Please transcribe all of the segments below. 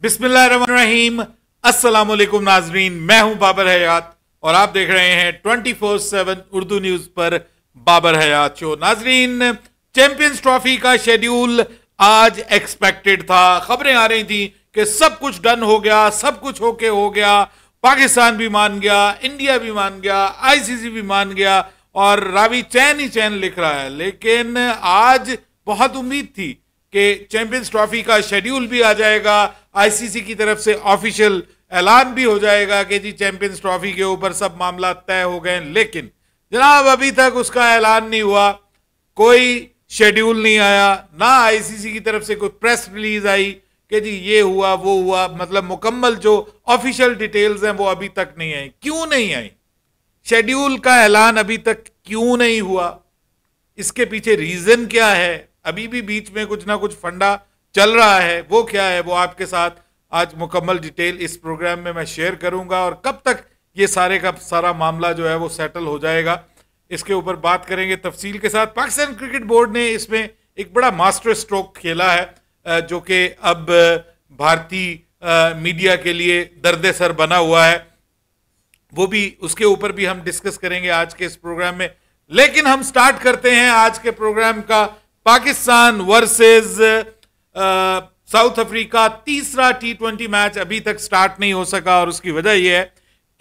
बिस्मिल्लाहिर्रहमानिर्रहीम। अस्सलाम वालेकुम नाजरीन, मैं हूं बाबर हयात और आप देख रहे हैं 24/7 उर्दू न्यूज पर बाबर हयात शो। नाजरीन, चैंपियंस ट्रॉफी का शेड्यूल आज एक्सपेक्टेड था। खबरें आ रही थी कि सब कुछ डन हो गया, सब कुछ ओके हो गया, पाकिस्तान भी मान गया, इंडिया भी मान गया, आईसीसी भी मान गया और रावी चैन ही चैन लिख रहा है। लेकिन आज बहुत उम्मीद थी कि चैंपियंस ट्रॉफी का शेड्यूल भी आ जाएगा, आईसीसी की तरफ से ऑफिशियल ऐलान भी हो जाएगा कि जी चैंपियंस ट्रॉफी के ऊपर सब मामला तय हो गए। लेकिन जनाब अभी तक उसका ऐलान नहीं हुआ, कोई शेड्यूल नहीं आया, ना आईसीसी की तरफ से कोई प्रेस रिलीज आई कि जी ये हुआ वो हुआ। मतलब मुकम्मल जो ऑफिशियल डिटेल्स हैं वो अभी तक नहीं आई। क्यों नहीं आई? शेड्यूल का ऐलान अभी तक क्यों नहीं हुआ? इसके पीछे रीजन क्या है? अभी भी बीच में कुछ ना कुछ फंडा चल रहा है, वो क्या है वो आपके साथ आज मुकम्मल डिटेल इस प्रोग्राम में मैं शेयर करूंगा। और कब तक ये सारे का सारा मामला जो है वो सेटल हो जाएगा, इसके ऊपर बात करेंगे तफसील के साथ। पाकिस्तान क्रिकेट बोर्ड ने इसमें एक बड़ा मास्टर स्ट्रोक खेला है, जो कि अब भारतीय मीडिया के लिए दर्द सर बना हुआ है। वो भी, उसके ऊपर भी हम डिस्कस करेंगे आज के इस प्रोग्राम में। लेकिन हम स्टार्ट करते हैं आज के प्रोग्राम का पाकिस्तान वर्सेस साउथ अफ्रीका। तीसरा T20 मैच अभी तक स्टार्ट नहीं हो सका और उसकी वजह यह है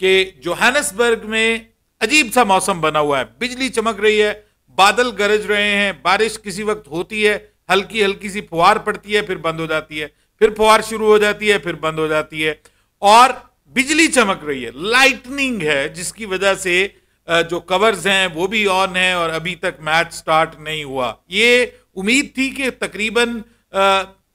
कि जोहानिसबर्ग में अजीब सा मौसम बना हुआ है। बिजली चमक रही है, बादल गरज रहे हैं, बारिश किसी वक्त होती है, हल्की हल्की सी फुहार पड़ती है, फिर बंद हो जाती है, फिर फुहार शुरू हो जाती है, फिर बंद हो जाती है और बिजली चमक रही है, लाइटनिंग है, जिसकी वजह से जो कवर्स हैं वो भी ऑन है और अभी तक मैच स्टार्ट नहीं हुआ। ये उम्मीद थी कि तकरीबन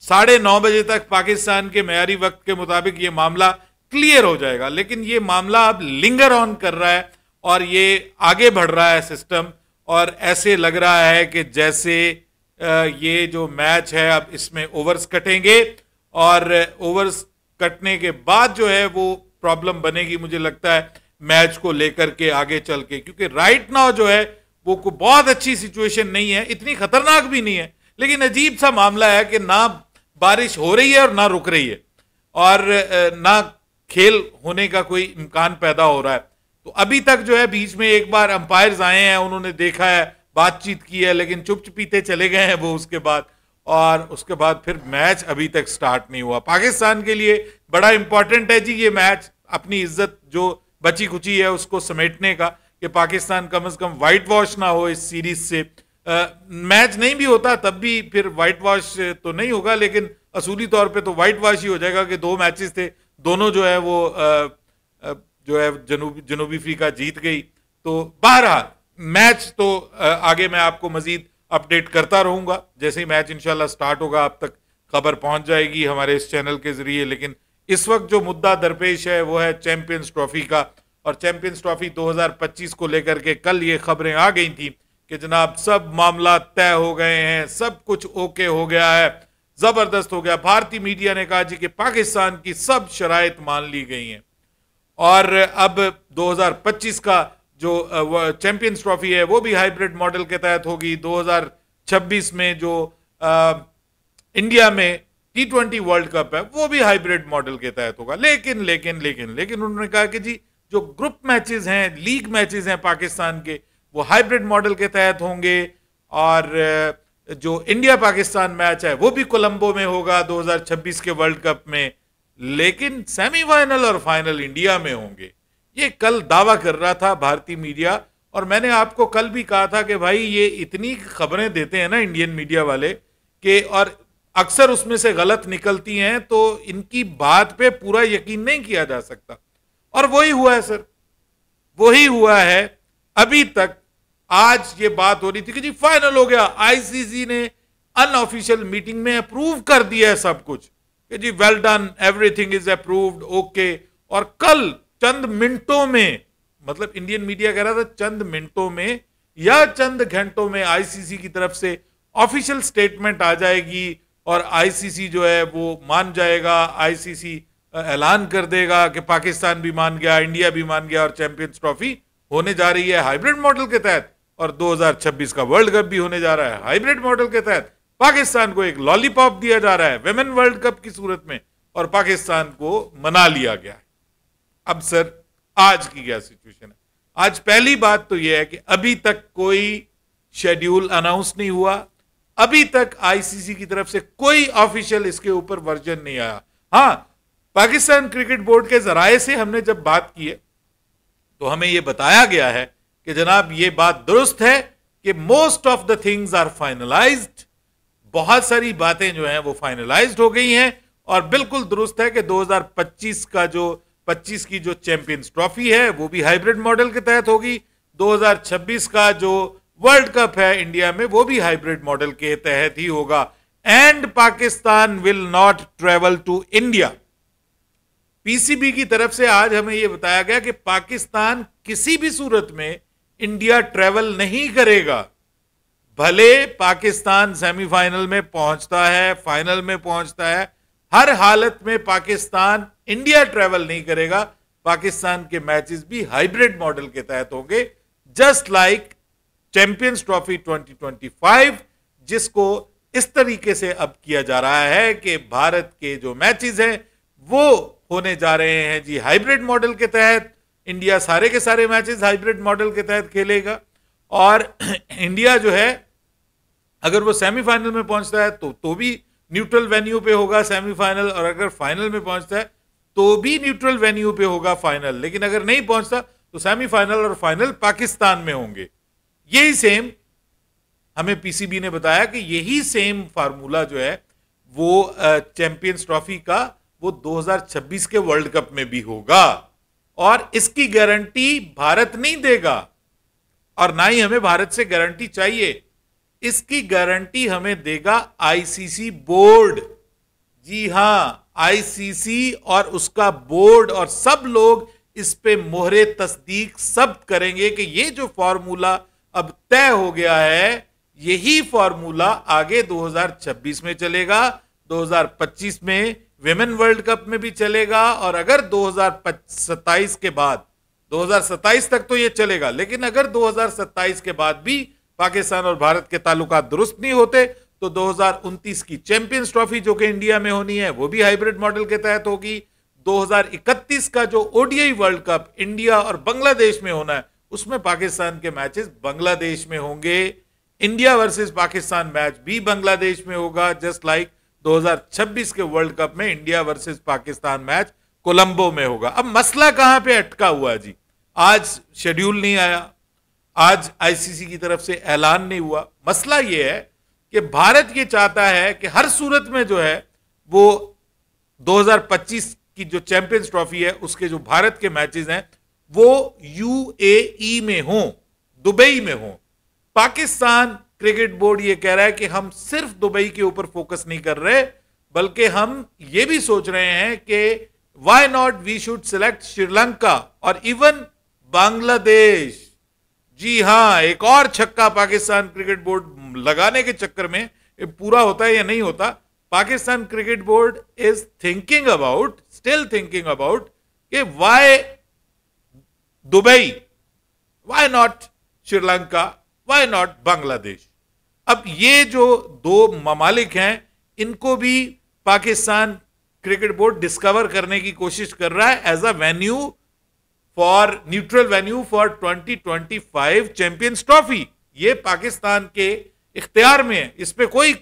9:30 बजे तक पाकिस्तान के मेयारी वक्त के मुताबिक ये मामला क्लियर हो जाएगा, लेकिन ये मामला अब लिंगर ऑन कर रहा है और ये आगे बढ़ रहा है सिस्टम। और ऐसे लग रहा है कि जैसे ये जो मैच है अब इसमें ओवर्स कटेंगे और ओवर्स कटने के बाद जो है वो प्रॉब्लम बनेगी, मुझे लगता है, मैच को लेकर के आगे चल के। क्योंकि राइट नाउ जो है वो कोई बहुत अच्छी सिचुएशन नहीं है, इतनी खतरनाक भी नहीं है, लेकिन अजीब सा मामला है कि ना बारिश हो रही है और ना रुक रही है और ना खेल होने का कोई इम्कान पैदा हो रहा है। तो अभी तक जो है बीच में एक बार अंपायर्स आए हैं, उन्होंने देखा है, बातचीत की है, लेकिन चुप चुपीते चले गए हैं वो उसके बाद। और उसके बाद फिर मैच अभी तक स्टार्ट नहीं हुआ। पाकिस्तान के लिए बड़ा इंपॉर्टेंट है जी ये मैच, अपनी इज्जत जो बची खुची है उसको समेटने का, कि पाकिस्तान कम से कम वाइट वॉश ना हो इस सीरीज से। मैच नहीं भी होता तब भी फिर वाइट वॉश तो नहीं होगा, लेकिन असूली तौर पे तो वाइट वॉश ही हो जाएगा कि 2 मैचेस थे, दोनों जो है वो जो है जनूबी अफ्रीका जीत गई। तो बहरहाल मैच तो आगे मैं आपको मजीद अपडेट करता रहूंगा, जैसे ही मैच इंशाल्लाह स्टार्ट होगा आप तक खबर पहुंच जाएगी हमारे इस चैनल के जरिए। लेकिन इस वक्त जो मुद्दा दरपेश है वो है चैंपियंस ट्रॉफी का। और चैंपियंस ट्रॉफी 2025 को लेकर के कल ये खबरें आ गई थी कि जनाब सब मामला तय हो गए हैं, सब कुछ ओके हो गया है, जबरदस्त हो गया। भारतीय मीडिया ने कहा जी कि पाकिस्तान की सब शराइत मान ली गई हैं और अब 2025 का जो चैंपियंस ट्रॉफी है वो भी हाइब्रिड मॉडल के तहत होगी। 2026 में जो इंडिया में T20 वर्ल्ड कप है वो भी हाइब्रिड मॉडल के तहत होगा। लेकिन लेकिन लेकिन लेकिन उन्होंने कहा कि जी जो ग्रुप मैचेस हैं, लीग मैचेस हैं पाकिस्तान के, वो हाइब्रिड मॉडल के तहत होंगे और जो इंडिया पाकिस्तान मैच है वो भी कोलंबो में होगा 2026 के वर्ल्ड कप में, लेकिन सेमीफाइनल और फाइनल इंडिया में होंगे। ये कल दावा कर रहा था भारतीय मीडिया और मैंने आपको कल भी कहा था कि भाई ये इतनी खबरें देते हैं ना इंडियन मीडिया वाले कि, और अक्सर उसमें से गलत निकलती हैं, तो इनकी बात पे पूरा यकीन नहीं किया जा सकता। और वही हुआ है सर, वही हुआ है। अभी तक आज ये बात हो रही थी कि जी फाइनल हो गया, आईसीसी ने अनऑफिशियल मीटिंग में अप्रूव कर दिया है सब कुछ कि जी well done, everything is approved, okay. और कल चंद मिनटों में, मतलब इंडियन मीडिया कह रहा था चंद मिनटों में या चंद घंटों में आईसीसी की तरफ से ऑफिशियल स्टेटमेंट आ जाएगी और आईसीसी जो है वो मान जाएगा। आईसीसी ऐलान कर देगा कि पाकिस्तान भी मान गया, इंडिया भी मान गया और चैंपियंस ट्रॉफी होने जा रही है हाइब्रिड मॉडल के तहत और 2026 का वर्ल्ड कप भी होने जा रहा है हाइब्रिड मॉडल के तहत। पाकिस्तान को एक लॉलीपॉप दिया जा रहा है विमेन वर्ल्ड कप की सूरत में, और पाकिस्तान को मना लिया गया है। अब सर आज की क्या सिचुएशन है? आज पहली बात तो यह है कि अभी तक कोई शेड्यूल अनाउंस नहीं हुआ, अभी तक आईसीसी की तरफ से कोई ऑफिशियल इसके ऊपर वर्जन नहीं आया। हां, पाकिस्तान क्रिकेट बोर्ड के जराए से हमने जब बात की है तो हमें यह बताया गया है कि जनाब ये बात दुरुस्त है कि most of the things are finalised, बहुत सारी बातें जो हैं वो फाइनलाइज्ड हो गई हैं, और बिल्कुल दुरुस्त है कि 2025 का जो 25 की जो चैंपियंस ट्रॉफी है वो भी हाइब्रिड मॉडल के तहत होगी, 2026 का जो वर्ल्ड कप है इंडिया में वो भी हाइब्रिड मॉडल के तहत ही होगा। And Pakistan will not travel to India. PCB की तरफ से आज हमें यह बताया गया कि पाकिस्तान किसी भी सूरत में इंडिया ट्रेवल नहीं करेगा। भले पाकिस्तान सेमीफाइनल में पहुंचता है, फाइनल में पहुंचता है, हर हालत में पाकिस्तान इंडिया ट्रेवल नहीं करेगा। पाकिस्तान के मैचेस भी हाइब्रिड मॉडल के तहत होंगे, जस्ट लाइक चैंपियंस ट्रॉफी 2025, जिसको इस तरीके से अब किया जा रहा है कि भारत के जो मैचेस हैं वो होने जा रहे हैं जी हाइब्रिड मॉडल के तहत। इंडिया सारे के सारे मैचेस हाइब्रिड मॉडल के तहत खेलेगा, और इंडिया जो है अगर वो सेमीफाइनल में पहुंचता है तो भी न्यूट्रल वेन्यू पे होगा सेमीफाइनल, और अगर फाइनल में पहुंचता है तो भी न्यूट्रल वेन्यू पे होगा फाइनल। लेकिन अगर नहीं पहुंचता तो सेमीफाइनल और फाइनल पाकिस्तान में होंगे। यही सेम हमें पीसीबी ने बताया कि यही सेम फार्मूला जो है वो चैंपियंस ट्रॉफी का वो 2026 के वर्ल्ड कप में भी होगा, और इसकी गारंटी भारत नहीं देगा, और ना ही हमें भारत से गारंटी चाहिए। इसकी गारंटी हमें देगा आईसीसी बोर्ड। जी हां, आईसीसी और उसका बोर्ड, और सब लोग इस पे मोहरे तस्दीक सब करेंगे कि ये जो फॉर्मूला अब तय हो गया है यही फॉर्मूला आगे 2026 में चलेगा, 2025 में विमेन वर्ल्ड कप में भी चलेगा, और अगर 2027 के बाद, 2027 तक तो ये चलेगा, लेकिन अगर 2027 के बाद भी पाकिस्तान और भारत के ताल्लुकात दुरुस्त नहीं होते तो 2029 की चैंपियंस ट्रॉफी जो कि इंडिया में होनी है वो भी हाइब्रिड मॉडल के तहत होगी। 2031 का जो ओडीआई वर्ल्ड कप इंडिया और बांग्लादेश में होना है उसमें पाकिस्तान के मैचेस बांग्लादेश में होंगे। इंडिया वर्सेस पाकिस्तान मैच भी बांग्लादेश में होगा, जस्ट लाइक 2026 के वर्ल्ड कप में India versus Pakistan match Colombo में होगा। अब मसला कहां पे अटका हुआ है जी? आज शेड्यूल नहीं आया, आज आईसीसी की तरफ से ऐलान नहीं हुआ। मसला यह है कि भारत ये चाहता है कि हर सूरत में जो है वो 2025 की जो चैंपियंस ट्रॉफी है उसके जो भारत के मैचेस हैं वो यूएई में हो, दुबई में हो। पाकिस्तान क्रिकेट बोर्ड ये कह रहा है कि हम सिर्फ दुबई के ऊपर फोकस नहीं कर रहे, बल्कि हम ये भी सोच रहे हैं कि why not we should select Sri Lanka और इवन बांग्लादेश। जी हां, एक और छक्का पाकिस्तान क्रिकेट बोर्ड लगाने के चक्कर में ये पूरा होता है या नहीं होता। Pakistan cricket board is thinking about, still thinking about कि why Dubai, why not Sri Lanka, why not Bangladesh. अब ये जो दो ममालिक हैं इनको भी पाकिस्तान क्रिकेट बोर्ड डिस्कवर करने की कोशिश कर रहा है as a venue for, neutral venue for 2025 champions trophy. ये पाकिस्तान के इख्तियार में है, इस पे कोई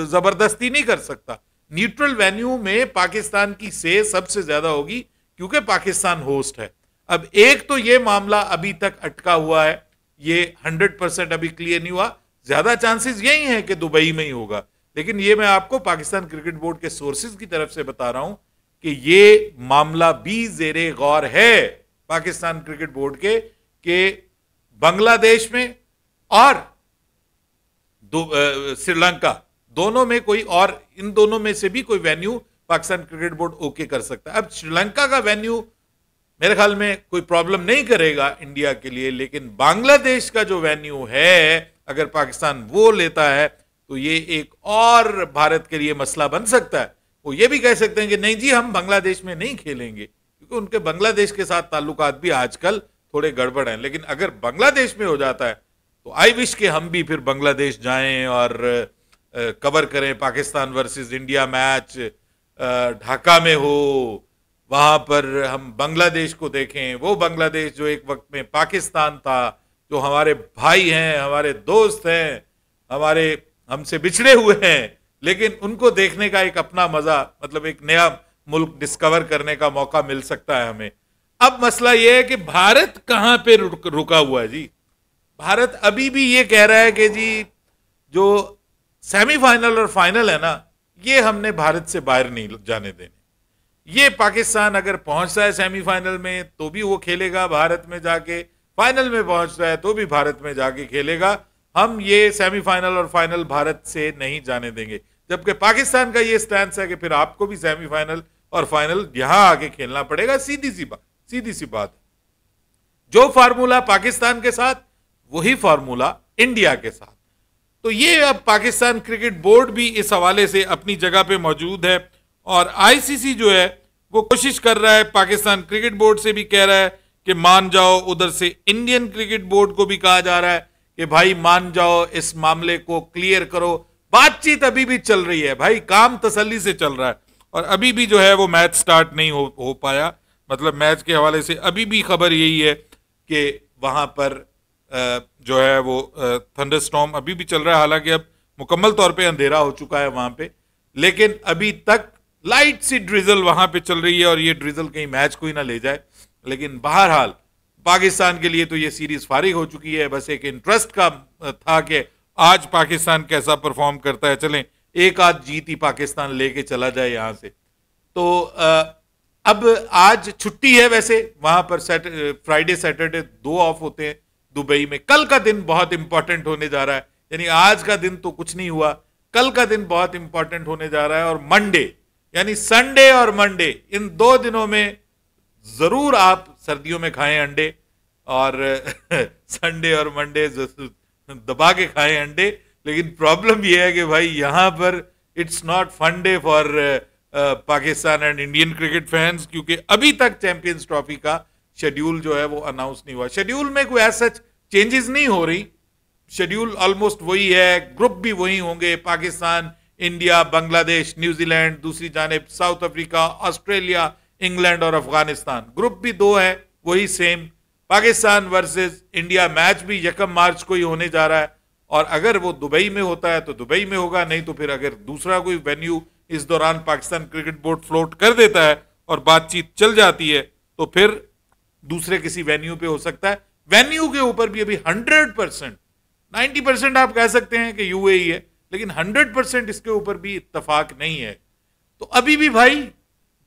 जबरदस्ती नहीं कर सकता। न्यूट्रल वेन्यू में पाकिस्तान की से सबसे ज्यादा होगी क्योंकि पाकिस्तान होस्ट है। अब एक तो ये मामला अभी तक अटका हुआ है, ये 100% अभी क्लियर नहीं हुआ, ज्यादा चांसेस यही हैं कि दुबई में ही होगा। लेकिन ये मैं आपको पाकिस्तान क्रिकेट बोर्ड के सोर्सेज की तरफ से बता रहा हूं कि ये मामला भी जेरे गौर है पाकिस्तान क्रिकेट बोर्ड के बांग्लादेश में और श्रीलंका दोनों में कोई, और इन दोनों में से भी कोई venue Pakistan cricket board okay कर सकता है। अब श्रीलंका का वेन्यू मेरे ख्याल में कोई प्रॉब्लम नहीं करेगा इंडिया के लिए, लेकिन बांग्लादेश का जो वेन्यू है अगर पाकिस्तान वो लेता है तो ये एक और भारत के लिए मसला बन सकता है। वो ये भी कह सकते हैं कि नहीं जी हम बांग्लादेश में नहीं खेलेंगे, क्योंकि उनके बांग्लादेश के साथ ताल्लुकात भी आजकल थोड़े गड़बड़ हैं। लेकिन अगर बांग्लादेश में हो जाता है तो आई विश कि हम भी फिर बांग्लादेश जाएं और कवर करें Pakistan versus India match, Dhaka में हो, वहां पर हम बांग्लादेश को देखें, वो बांग्लादेश जो एक वक्त में पाकिस्तान था, जो हमारे भाई हैं, हमारे दोस्त हैं, हमारे हमसे बिछड़े हुए हैं, लेकिन उनको देखने का एक अपना मजा, मतलब एक नया मुल्क डिस्कवर करने का मौका मिल सकता है हमें। अब मसला यह है कि भारत कहां पे रुका हुआ है जी। भारत अभी भी ये कह रहा है कि जी जो सेमीफाइनल और फाइनल है ना, ये हमने भारत से बाहर नहीं जाने देने। ये पाकिस्तान अगर पहुंचता है सेमीफाइनल में तो भी वो खेलेगा भारत में जाके, फाइनल में पहुंचता है तो भी भारत में जाके खेलेगा। हम ये सेमीफाइनल और फाइनल भारत से नहीं जाने देंगे। जबकि पाकिस्तान का ये स्टैंड है कि फिर आपको भी सेमीफाइनल और फाइनल यहां आके खेलना पड़ेगा। सीधी सी बात। जो फार्मूला पाकिस्तान के साथ वही फार्मूला इंडिया के साथ। तो ये अब पाकिस्तान क्रिकेट बोर्ड भी इस हवाले से अपनी जगह पे मौजूद है और आईसीसी जो है वो कोशिश कर रहा है, पाकिस्तान क्रिकेट बोर्ड से भी कह रहा है कि मान जाओ, उधर से इंडियन क्रिकेट बोर्ड को भी कहा जा रहा है कि भाई मान जाओ, इस मामले को क्लियर करो। बातचीत अभी भी चल रही है भाई, काम तसल्ली से चल रहा है और अभी भी जो है वो मैच स्टार्ट नहीं हो पाया। मतलब मैच के हवाले से अभी भी खबर यही है कि वहां पर जो है वो थंडरस्टॉर्म अभी भी चल रहा है। हालांकि अब मुकम्मल तौर पे अंधेरा हो चुका है वहां पे, लेकिन अभी तक लाइट सी ड्रिजल वहां पे चल रही है और ये ड्रिजल कहीं मैच को ही ना ले जाए। लेकिन बहरहाल पाकिस्तान के लिए तो ये सीरीज फारिग हो चुकी है। बस एक इंटरेस्ट का था कि आज पाकिस्तान कैसा परफॉर्म करता है, चलें एक आध जीत ही पाकिस्तान लेके चला जाए यहां से। तो अब आज छुट्टी है, वैसे वहां पर फ्राइडे सैटरडे 2 ऑफ होते हैं दुबई में। कल का दिन बहुत इंपॉर्टेंट होने जा रहा है, यानी आज का दिन तो कुछ नहीं हुआ, कल का दिन बहुत इंपॉर्टेंट होने जा रहा है। और मंडे यानी संडे और मंडे, इन 2 दिनों में जरूर आप सर्दियों में खाएं अंडे और संडे और मंडे दबा के खाएं अंडे। लेकिन प्रॉब्लम यह है कि भाई यहां पर it's not fun day for Pakistan and Indian cricket fans, क्योंकि अभी तक चैंपियंस ट्रॉफी का शेड्यूल जो है वो अनाउंस नहीं हुआ। शेड्यूल में कोई ऐसा चेंजेस नहीं हो रही, शेड्यूल ऑलमोस्ट वही है, ग्रुप भी वही होंगे, पाकिस्तान, इंडिया, बांग्लादेश, न्यूजीलैंड, दूसरी जानिब साउथ अफ्रीका, ऑस्ट्रेलिया, इंग्लैंड और अफगानिस्तान। ग्रुप भी 2 है, वही same. Pakistan versus India match भी 1 मार्च को ही होने जा रहा है और अगर वो दुबई में होता है तो दुबई में होगा, नहीं तो फिर अगर दूसरा कोई वेन्यू इस दौरान पाकिस्तान क्रिकेट बोर्ड फ्लोट कर देता है और बातचीत चल जाती है तो फिर दूसरे किसी वेन्यू पे हो सकता है। वेन्यू के ऊपर भी अभी 100%, 90% आप कह सकते हैं कि यूएई है, लेकिन 100% इसके ऊपर भी इत्तेफाक नहीं है। तो अभी भी भाई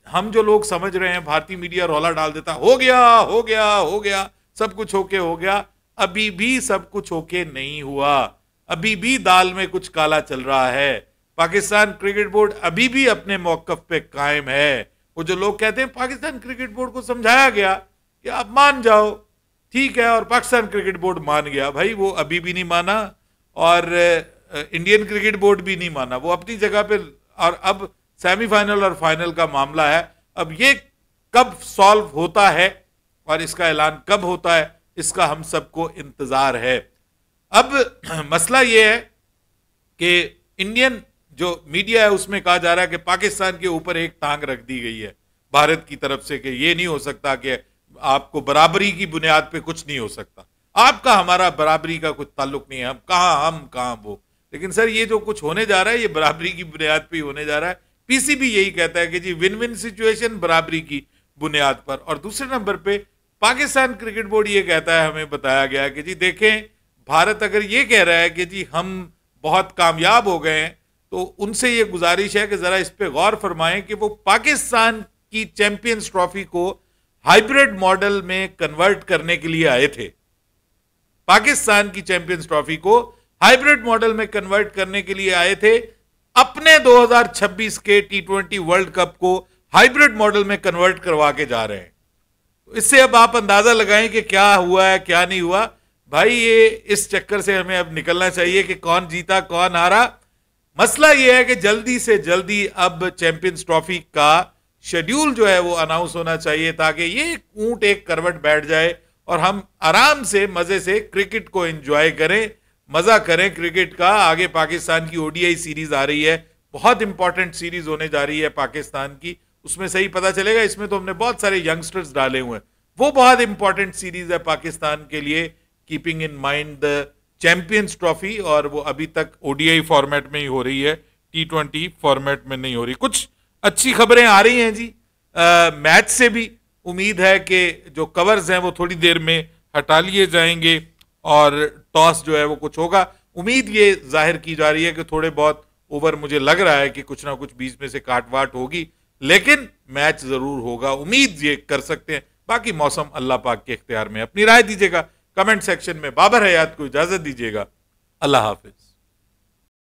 हम जो लोग समझ रहे हैं, भारतीय मीडिया रौला डाल देता, हो गया हो गया हो गया, सब कुछ होके हो गया। अभी भी सब कुछ होके नहीं हुआ, अभी भी दाल में कुछ काला चल रहा है। पाकिस्तान क्रिकेट बोर्ड अभी भी अपने मौकफ पे कायम है। वो जो लोग कहते हैं पाकिस्तान क्रिकेट बोर्ड को समझाया गया कि आप मान जाओ, ठीक है, और पाकिस्तान क्रिकेट बोर्ड मान गया, भाई वो अभी भी नहीं माना और इंडियन क्रिकेट बोर्ड भी नहीं माना, वो अपनी जगह पे। और अब सेमीफाइनल और फाइनल का मामला है, अब ये कब सॉल्व होता है और इसका ऐलान कब होता है, इसका हम सबको इंतजार है। अब मसला ये है कि इंडियन जो मीडिया है उसमें कहा जा रहा है कि पाकिस्तान के ऊपर एक टांग रख दी गई है भारत की तरफ से कि ये नहीं हो सकता कि आपको बराबरी की बुनियाद पे कुछ नहीं हो सकता, आपका हमारा बराबरी का कुछ ताल्लुक नहीं है, हम कहां वो। लेकिन सर ये जो कुछ होने जा रहा है ये बराबरी की बुनियाद पे ही होने जा रहा है। पीसीबी यही कहता है कि जी विन विन सिचुएशन बराबरी की बुनियाद पर। और दूसरे नंबर पे पाकिस्तान क्रिकेट बोर्ड ये कहता है, हमें बताया गया कि जी देखें, भारत अगर ये कह रहा है कि जी हम बहुत कामयाब हो गए हैं तो उनसे ये गुजारिश है कि जरा इस पे गौर फरमाएं कि वो पाकिस्तान की चैंपियंस ट्रॉफी को हाइब्रिड मॉडल में कन्वर्ट करने के लिए आए थे। पाकिस्तान की चैंपियंस ट्रॉफी को हाइब्रिड मॉडल में कन्वर्ट करने के लिए आए थे, अपने 2026 के T20 वर्ल्ड कप को हाइब्रिड मॉडल में कन्वर्ट करवा के जा रहे हैं। तो इससे अब आप अंदाजा लगाएं कि क्या हुआ है क्या नहीं हुआ। भाई ये इस चक्कर से हमें अब निकलना चाहिए कि कौन जीता कौन हारा। मसला ये है कि जल्दी से जल्दी अब चैंपियंस ट्रॉफी का शेड्यूल जो है वो अनाउंस होना चाहिए ताकि ये ऊंट एक करवट बैठ जाए और हम आराम से मजे से क्रिकेट को एंजॉय करें, मजा करें क्रिकेट का। आगे पाकिस्तान की ओडीआई सीरीज आ रही है, बहुत इंपॉर्टेंट सीरीज होने जा रही है पाकिस्तान की, उसमें सही पता चलेगा। इसमें तो हमने बहुत सारे यंगस्टर्स डाले हुए हैं, वो बहुत इंपॉर्टेंट सीरीज है पाकिस्तान के लिए, keeping in mind the champions trophy, और वो अभी तक ओडीआई फॉर्मेट में ही हो रही है, T20 फॉर्मेट में नहीं हो रही। कुछ अच्छी खबरें आ रही हैं जी मैच से भी। उम्मीद है कि जो कवर्स हैं वो थोड़ी देर में हटा लिए जाएंगे और टॉस जो है वो कुछ होगा। उम्मीद ये जाहिर की जा रही है कि थोड़े बहुत ओवर, मुझे लग रहा है कि कुछ ना कुछ बीच में से काट वाट होगी, लेकिन मैच जरूर होगा, उम्मीद ये कर सकते हैं। बाकी मौसम अल्लाह पाक के इख्तियार में। अपनी राय दीजिएगा कमेंट सेक्शन में। बाबर हयात को इजाजत दीजिएगा, अल्लाह हाफिज।